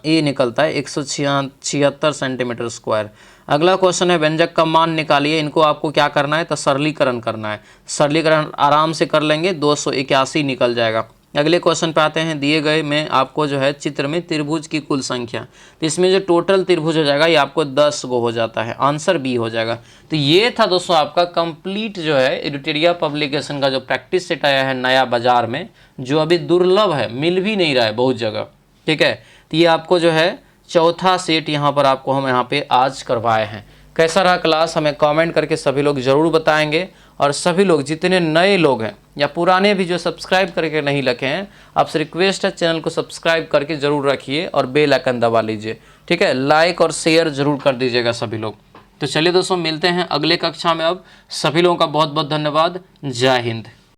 ए निकलता है 176 सेंटीमीटर स्क्वायर। अगला क्वेश्चन है, व्यंजक का मान निकालिए, इनको आपको क्या करना है, तो सरलीकरण करना है, सरलीकरण आराम से कर लेंगे, 281 निकल जाएगा। अगले क्वेश्चन पे आते हैं, दिए गए में आपको जो है चित्र में त्रिभुज की कुल संख्या, तो इसमें जो टोटल त्रिभुज हो जाएगा ये आपको 10 गो हो जाता है, आंसर बी हो जाएगा। तो ये था दोस्तों आपका कंप्लीट जो है एडिटोरिया पब्लिकेशन का जो प्रैक्टिस सेट आया है नया बाजार में, जो अभी दुर्लभ है, मिल भी नहीं रहा है बहुत जगह, ठीक है, तो ये आपको जो है चौथा सेट यहाँ पर आपको हम यहाँ पे आज करवाए हैं। कैसा रहा क्लास हमें कमेंट करके सभी लोग ज़रूर बताएंगे, और सभी लोग जितने नए लोग हैं या पुराने भी जो सब्सक्राइब करके नहीं रखे हैं, आपसे रिक्वेस्ट है चैनल को सब्सक्राइब करके ज़रूर रखिए और बेल आइकन दबा लीजिए, ठीक है, लाइक और शेयर ज़रूर कर दीजिएगा सभी लोग। तो चलिए दोस्तों मिलते हैं अगले कक्षा में, अब सभी लोगों का बहुत बहुत धन्यवाद, जय हिंद।